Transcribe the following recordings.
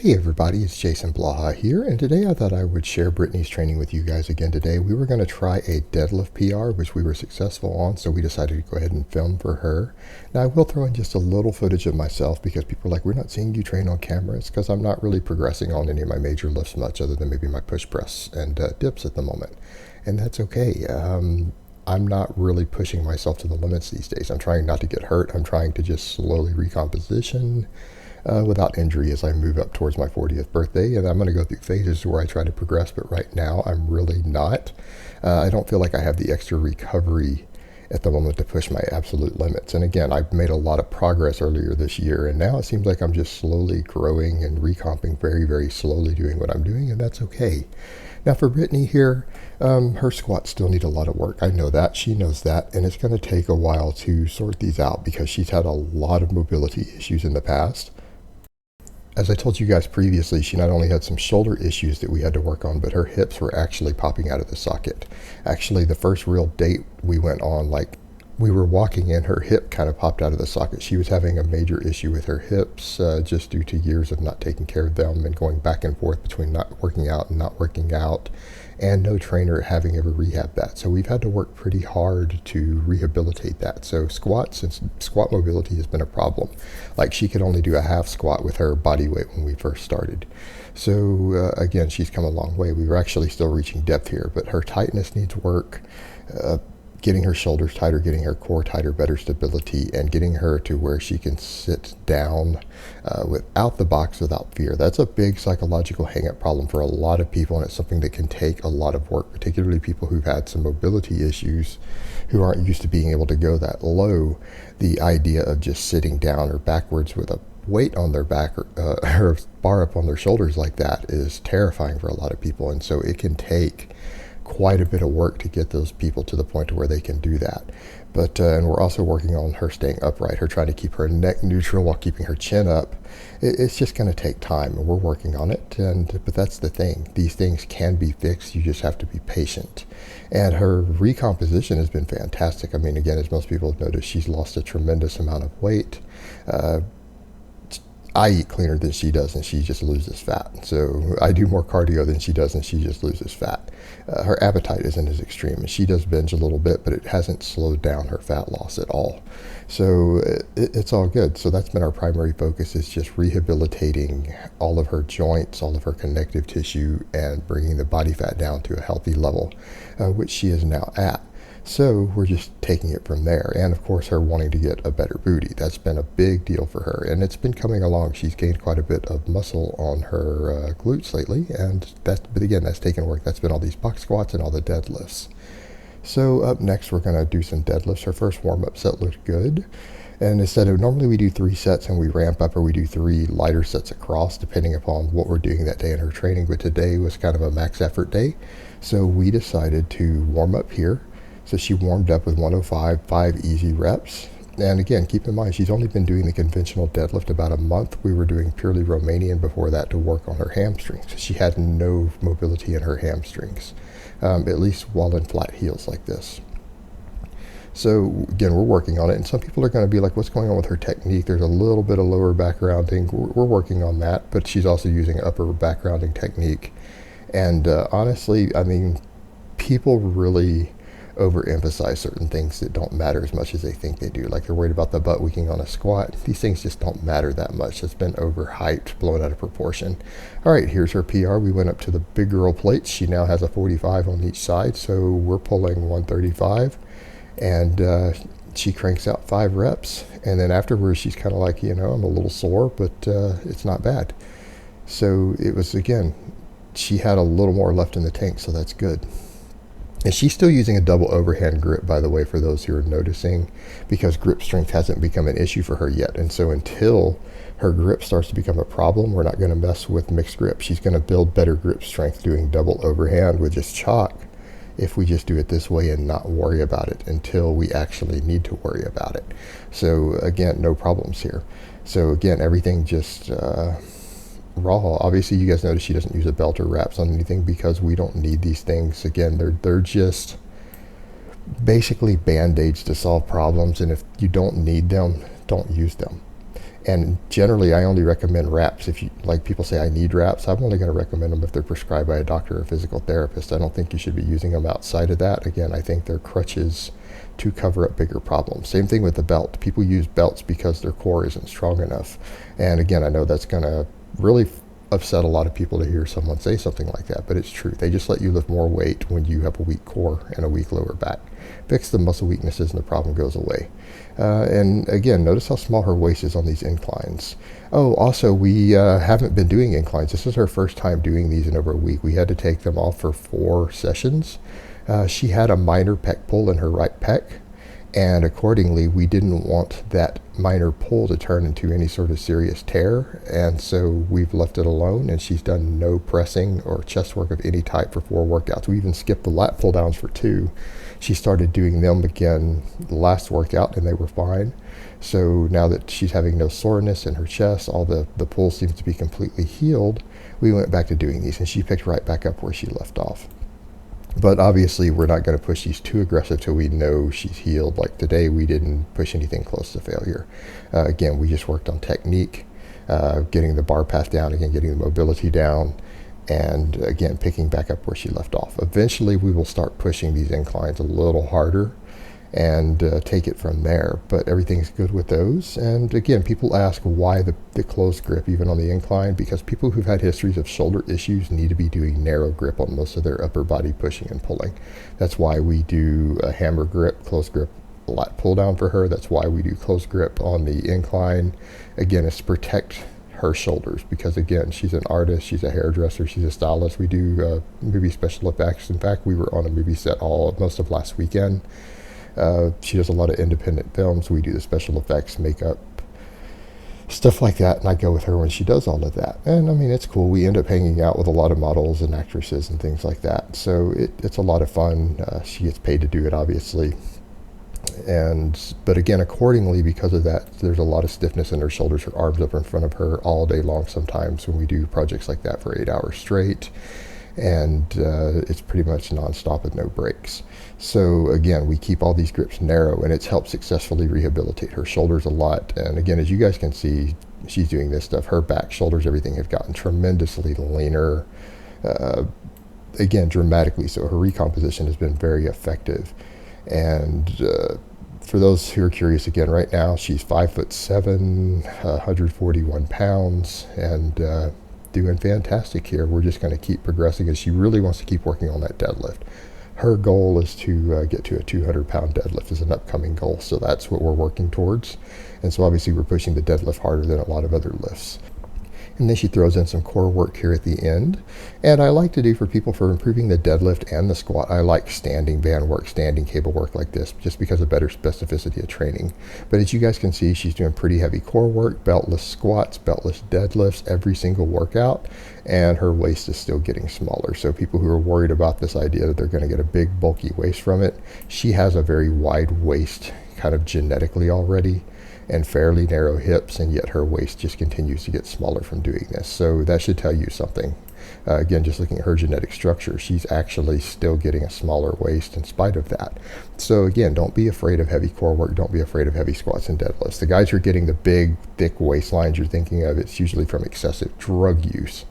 Hey everybody, it's Jason Blaha here, and today I thought I would share Brittany's training with you guys again today. We were going to try a deadlift PR, which we were successful on, so we decided to go ahead and film for her. Now I will throw in just a little footage of myself because people are like, we're not seeing you train on camera. It's because I'm not really progressing on any of my major lifts much other than maybe my push press and dips at the moment. And that's okay. I'm not really pushing myself to the limits these days. I'm trying not to get hurt. I'm trying to just slowly recomposition without injury as I move up towards my 40th birthday. And I'm going to go through phases where I try to progress, but right now I'm really not. I don't feel like I have the extra recovery at the moment to push my absolute limits. And again, I've made a lot of progress earlier this year, and now it seems like I'm just slowly growing and recomping very, very slowly doing what I'm doing, and that's okay. Now for Brittany here, her squats still need a lot of work. I know that, she knows that, and it's going to take a while to sort these out because she's had a lot of mobility issues in the past. As I told you guys previously, she not only had some shoulder issues that we had to work on, but her hips were actually popping out of the socket. Actually, the first real date we went on, like we were walking in, her hip kind of popped out of the socket. She was having a major issue with her hips just due to years of not taking care of them and going back and forth between not working out and not working out, and no trainer having ever rehabbed that. So we've had to work pretty hard to rehabilitate that. So squats and squat mobility has been a problem. Like she could only do a half squat with her body weight when we first started. So again, she's come a long way. We were actually still reaching depth here, but her tightness needs work. Getting her shoulders tighter, getting her core tighter, better stability, and getting her to where she can sit down without the box, without fear. That's a big psychological hang-up problem for a lot of people, and it's something that can take a lot of work, particularly people who've had some mobility issues who aren't used to being able to go that low. The idea of just sitting down or backwards with a weight on their back or a bar up on their shoulders like that is terrifying for a lot of people, and so it can take quite a bit of work to get those people to the point to where they can do that. But and we're also working on her staying upright, her trying to keep her neck neutral while keeping her chin up. It's just going to take time, and we're working on it. But that's the thing; these things can be fixed. You just have to be patient. And her recomposition has been fantastic. I mean, again, as most people have noticed, she's lost a tremendous amount of weight. I eat cleaner than she does, and she just loses fat. So I do more cardio than she does, and she just loses fat. Her appetite isn't as extreme, and she does binge a little bit, but it hasn't slowed down her fat loss at all. So it's all good. So that's been our primary focus, is just rehabilitating all of her joints, all of her connective tissue, and bringing the body fat down to a healthy level, which she is now at. So we're just taking it from there. And of course, her wanting to get a better booty. That's been a big deal for her. And it's been coming along. She's gained quite a bit of muscle on her glutes lately. But again, that's taken work. That's been all these box squats and all the deadlifts. So up next, we're going to do some deadlifts. Her first warm-up set looked good. And instead of, normally we do 3 sets and we ramp up, or we do 3 lighter sets across, depending upon what we're doing that day in her training. But today was kind of a max effort day. So we decided to warm up here. So she warmed up with 105, 5 easy reps. And again, keep in mind, she's only been doing the conventional deadlift about a month. We were doing purely Romanian before that to work on her hamstrings. She had no mobility in her hamstrings, at least while in flat heels like this. So again, we're working on it. And some people are going to be like, what's going on with her technique? There's a little bit of lower back rounding. We're working on that, but she's also using upper back rounding technique. And honestly, I mean, people really overemphasize certain things that don't matter as much as they think they do. Like they're worried about the butt weakening on a squat. These things just don't matter that much. It's been overhyped, blown out of proportion. All right, here's her PR. We went up to the big girl plates. She now has a 45 on each side, so we're pulling 135, and she cranks out 5 reps. And then afterwards, she's kind of like, I'm a little sore, but it's not bad. So it was, again, she had a little more left in the tank, so that's good. And she's still using a double overhand grip, by the way, for those who are noticing, because grip strength hasn't become an issue for her yet. And so until her grip starts to become a problem, we're not going to mess with mixed grip. She's going to build better grip strength doing double overhand with just chalk if we just do it this way and not worry about it until we actually need to worry about it. So again, no problems here. So again, everything just raw. Obviously, you guys notice she doesn't use a belt or wraps on anything because we don't need these things. Again, they're just basically band-aids to solve problems, and if you don't need them, don't use them. And generally, I only recommend wraps. If you, like people say I need wraps, I'm only going to recommend them if they're prescribed by a doctor or physical therapist. I don't think you should be using them outside of that. Again, I think they're crutches to cover up bigger problems. Same thing with the belt. People use belts because their core isn't strong enough. And again, I know that's going to really upset a lot of people to hear someone say something like that, but it's true. They just let you lift more weight when you have a weak core and a weak lower back. Fix the muscle weaknesses and the problem goes away. And again, notice how small her waist is on these inclines. Oh, also, we haven't been doing inclines. This is her first time doing these in over a week. We had to take them off for 4 sessions. She had a minor pec pull in her right pec, and accordingly, we didn't want that minor pull to turn into any sort of serious tear, and so we've left it alone, and she's done no pressing or chest work of any type for 4 workouts. We even skipped the lat pull downs for 2. She started doing them again the last workout, and they were fine. So now that she's having no soreness in her chest, all the pull seems to be completely healed, we went back to doing these, and she picked right back up where she left off. But obviously, we're not going to push these too aggressive till we know she's healed. Like today, we didn't push anything close to failure. Again, we just worked on technique, getting the bar path down, again, getting the mobility down, and again, picking back up where she left off. Eventually, we will start pushing these inclines a little harder and take it from there. But everything's good with those. And again, people ask why the closed grip even on the incline, because people who've had histories of shoulder issues need to be doing narrow grip on most of their upper body pushing and pulling. That's why we do a hammer grip, closed grip, lat pull down for her. That's why we do closed grip on the incline. Again, it's to protect her shoulders, because again, she's an artist, she's a hairdresser, she's a stylist. We do movie special effects. In fact, we were on a movie set most of last weekend. She does a lot of independent films. We do the special effects, makeup, stuff like that, and I go with her when she does all of that. And I mean, it's cool. We end up hanging out with a lot of models and actresses and things like that. So it's a lot of fun. She gets paid to do it, obviously. But again, accordingly, because of that, there's a lot of stiffness in her shoulders, her arms up in front of her all day long sometimes when we do projects like that for 8 hours straight. And it's pretty much nonstop with no breaks. So again, we keep all these grips narrow, and it's helped successfully rehabilitate her shoulders a lot. And again, as you guys can see, she's doing this stuff. Her back, shoulders, everything have gotten tremendously leaner. Again, dramatically so. Her recomposition has been very effective. And for those who are curious, again, right now she's 5'7", 141 pounds, and doing fantastic here. We're just going to keep progressing, and she really wants to keep working on that deadlift. Her goal is to get to a 200-pound deadlift as an upcoming goal, so that's what we're working towards. And so obviously we're pushing the deadlift harder than a lot of other lifts. And then she throws in some core work here at the end. And I like to do for people for improving the deadlift and the squat, I like standing band work, standing cable work like this, just because of better specificity of training. But as you guys can see, she's doing pretty heavy core work, beltless squats, beltless deadlifts, every single workout, and her waist is still getting smaller. So people who are worried about this idea that they're going to get a big bulky waist from it, she has a very wide waist kind of genetically already, and fairly narrow hips, and yet her waist just continues to get smaller from doing this. So that should tell you something. Again, just looking at her genetic structure, she's actually still getting a smaller waist in spite of that. So again, don't be afraid of heavy core work. Don't be afraid of heavy squats and deadlifts. The guys who are getting the big, thick waistlines you're thinking of, it's usually from excessive drug use.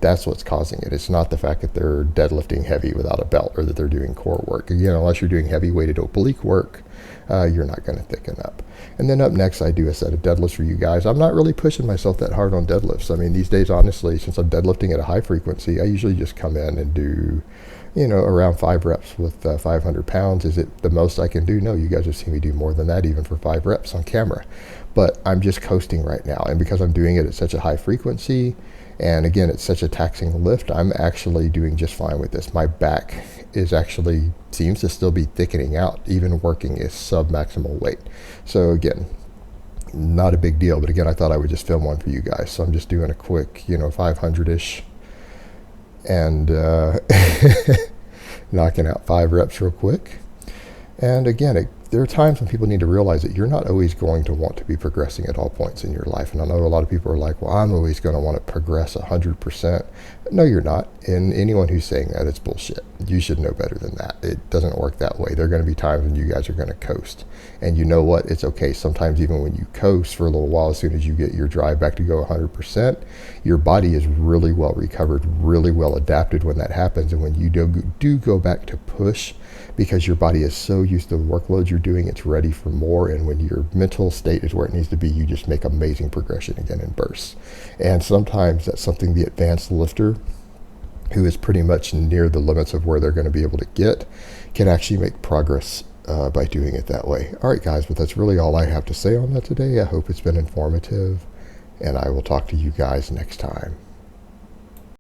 That's what's causing it. It's not the fact that they're deadlifting heavy without a belt or that they're doing core work. Again, unless you're doing heavy weighted oblique work, you're not going to thicken up. And then up next, I do a set of deadlifts for you guys. I'm not really pushing myself that hard on deadlifts. I mean, these days, honestly, since I'm deadlifting at a high frequency, I usually just come in and do, around 5 reps with 500 pounds. Is it the most I can do? No, you guys have seen me do more than that, even for 5 reps on camera. But I'm just coasting right now. And because I'm doing it at such a high frequency, and again, it's such a taxing lift, I'm actually doing just fine with this. My back seems to still be thickening out, even working a sub-maximal weight. So again, not a big deal, but again, I thought I would just film one for you guys. So I'm just doing a quick, 500-ish, and knocking out 5 reps real quick. And again, there are times when people need to realize that you're not always going to want to be progressing at all points in your life. And I know a lot of people are like, well, I'm always going to want to progress 100%. No, you're not. And anyone who's saying that, it's bullshit. you should know better than that. It doesn't work that way. There are going to be times when you guys are going to coast. And you know what? It's okay. Sometimes even when you coast for a little while, as soon as you get your drive back to go 100%, your body is really well recovered, really well adapted when that happens. And when you do go back to push, because your body is so used to the workloads you're doing, it's ready for more. And when your mental state is where it needs to be, you just make amazing progression again in bursts. And sometimes that's something the advanced lifter, who is pretty much near the limits of where they're going to be able to get, can actually make progress by doing it that way. All right, guys, but that's really all I have to say on that today. I hope it's been informative, and I will talk to you guys next time.